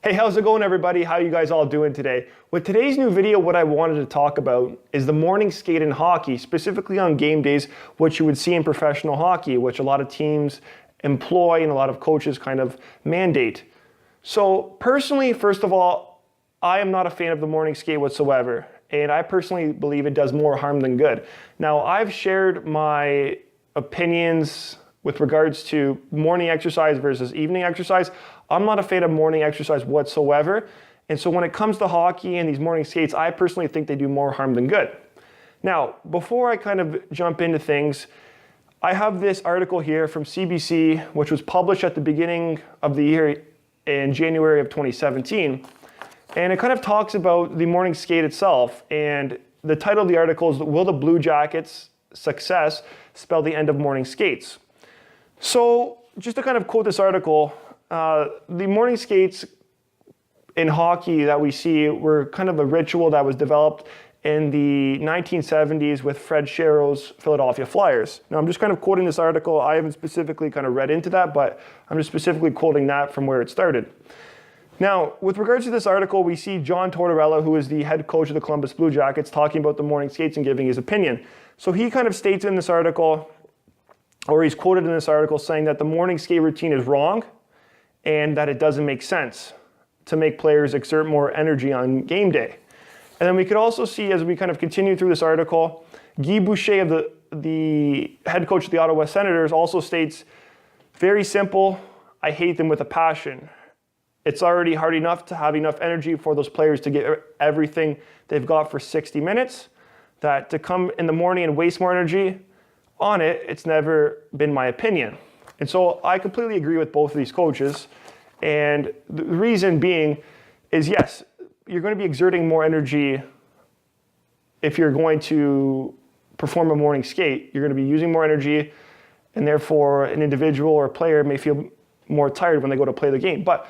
Hey, how's it going, everybody? How you guys all doing today? With today's new video, what I wanted to talk about is the morning skate in hockey, specifically on game days, what you would see in professional hockey, which a lot of teams employ and a lot of coaches kind of mandate. So personally, first of all, I am not a fan of the morning skate whatsoever, and I personally believe it does more harm than good. Now, I've shared my opinions with regards to morning exercise versus evening exercise. I'm not a fan of morning exercise whatsoever. And so when it comes to hockey and these morning skates, I personally think they do more harm than good. Now, before I kind of jump into things, I have this article here from CBC, which was published at the beginning of the year in January of 2017. And it kind of talks about the morning skate itself. And the title of the article is, "Will the Blue Jackets' success spell the end of morning skates?" So just to kind of quote this article, the morning skates in hockey that we see were kind of a ritual that was developed in the 1970s with Fred Sherrill's Philadelphia Flyers. Now I'm just kind of quoting this article. I haven't specifically kind of read into that, but I'm just specifically quoting that from where it started. Now, with regards to this article, we see John Tortorella, who is the head coach of the Columbus Blue Jackets, talking about the morning skates and giving his opinion. So he kind of states in this article, or he's quoted in this article, saying that the morning skate routine is wrong and that it doesn't make sense to make players exert more energy on game day. And then we could also see, as we kind of continue through this article, Guy Boucher, of the head coach of the Ottawa Senators, also states, "Very simple, I hate them with a passion. It's already hard enough to have enough energy for those players to get everything they've got for 60 minutes, that to come in the morning and waste more energy on it, it's never been my opinion." And so I completely agree with both of these coaches. And the reason being is, yes, you're going to be exerting more energy if you're going to perform a morning skate. You're going to be using more energy, and therefore an individual or a player may feel more tired when they go to play the game. But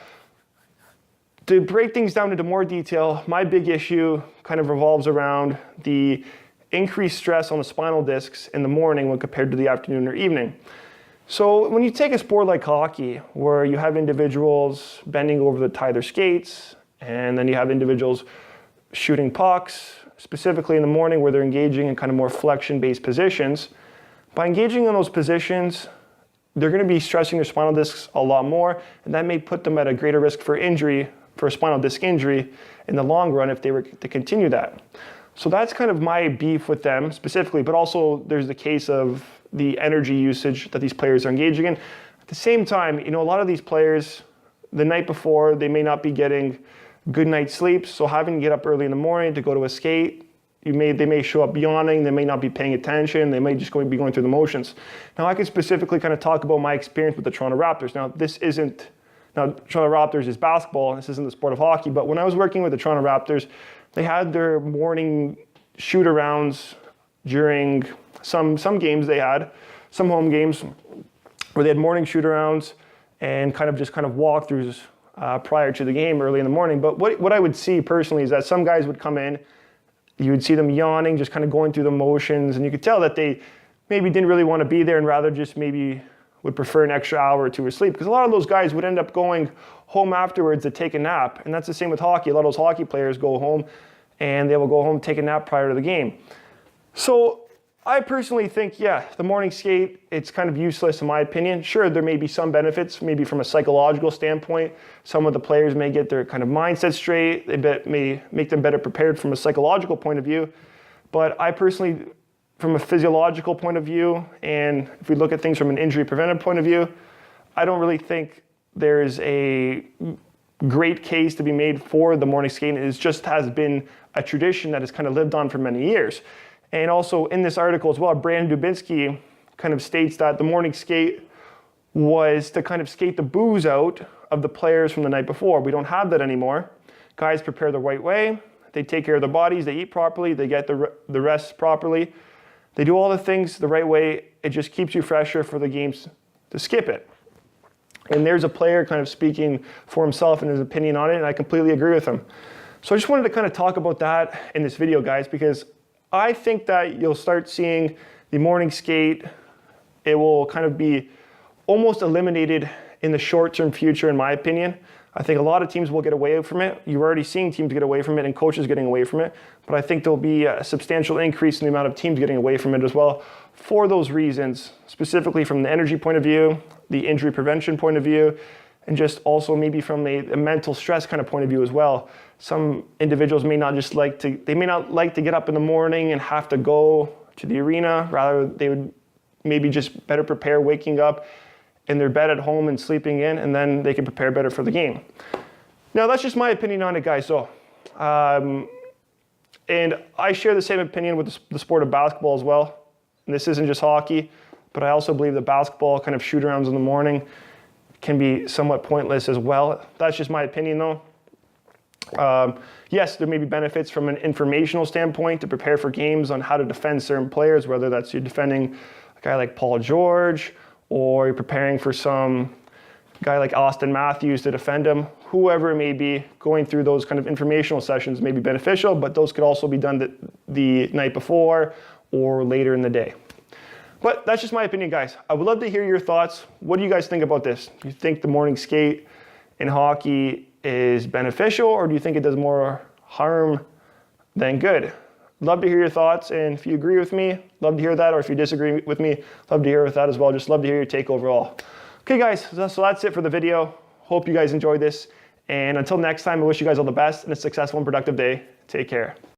to break things down into more detail, my big issue kind of revolves around the increased stress on the spinal discs in the morning when compared to the afternoon or evening. So when you take a sport like hockey, where you have individuals bending over to tie their skates, and then you have individuals shooting pucks, specifically in the morning where they're engaging in kind of more flexion-based positions, by engaging in those positions, they're going to be stressing their spinal discs a lot more, and that may put them at a greater risk for injury, for a spinal disc injury in the long run if they were to continue that. So that's kind of my beef with them specifically, but also there's the case of the energy usage that these players are engaging in. At the same time, a lot of these players, the night before, they may not be getting good night's sleep, so having to get up early in the morning to go to a skate, they may show up yawning, they may not be paying attention, they may just be going through the motions. Now I can specifically kind of talk about my experience with the Toronto Raptors. Now Toronto Raptors is basketball, this isn't the sport of hockey, but when I was working with the Toronto Raptors, they had their morning shoot-arounds during some games they had, some home games, where they had morning shoot-arounds and kind of walkthroughs prior to the game early in the morning. But what I would see personally is that some guys would come in, you would see them yawning, just kind of going through the motions, and you could tell that they maybe didn't really want to be there and rather just maybe would prefer an extra hour or two of sleep. Because a lot of those guys would end up going home afterwards to take a nap. And that's the same with hockey. A lot of those hockey players go home and they will go home, take a nap prior to the game. So I personally think, the morning skate, it's kind of useless in my opinion. Sure, there may be some benefits, maybe from a psychological standpoint. Some of the players may get their kind of mindset straight. May make them better prepared from a psychological point of view. But I personally, from a physiological point of view, and if we look at things from an injury preventive point of view, I don't really think there's a great case to be made for the morning skate. It just has been a tradition that has kind of lived on for many years. And also in this article as well, Brandon Dubinsky kind of states that the morning skate was to kind of skate the booze out of the players from the night before. We don't have that anymore. Guys prepare the right way. They take care of their bodies. They eat properly. They get the rest properly. They do all the things the right way. It just keeps you fresher for the games to skip it. And there's a player kind of speaking for himself and his opinion on it, and I completely agree with him. So I just wanted to kind of talk about that in this video, guys, because I think that you'll start seeing the morning skate. It will kind of be almost eliminated in the short-term future, in my opinion. I think a lot of teams will get away from it. You're already seeing teams get away from it and coaches getting away from it. But I think there'll be a substantial increase in the amount of teams getting away from it as well for those reasons, specifically from the energy point of view, the injury prevention point of view, and just also maybe from a mental stress kind of point of view as well. Some individuals may not like to get up in the morning and have to go to the arena. Rather, they would maybe just better prepare waking up in their bed at home and sleeping in, and then they can prepare better for the game. Now, that's just my opinion on it, guys. So, and I share the same opinion with the sport of basketball as well. And this isn't just hockey, but I also believe that basketball kind of shoot-arounds in the morning can be somewhat pointless as well. That's just my opinion, though. Yes, there may be benefits from an informational standpoint to prepare for games on how to defend certain players, whether that's you're defending a guy like Paul George, or you're preparing for some guy like Austin Matthews to defend him. Whoever it may be, going through those kind of informational sessions may be beneficial, but those could also be done the night before or later in the day. But that's just my opinion, guys. I would love to hear your thoughts. What do you guys think about this? Do you think the morning skate in hockey is beneficial, or do you think it does more harm than good? Love to hear your thoughts, and if you agree with me, love to hear that, or if you disagree with me, love to hear with that as well. Just love to hear your take overall. Okay, guys, so that's it for the video. Hope you guys enjoyed this, and until next time, I wish you guys all the best and a successful and productive day. Take care.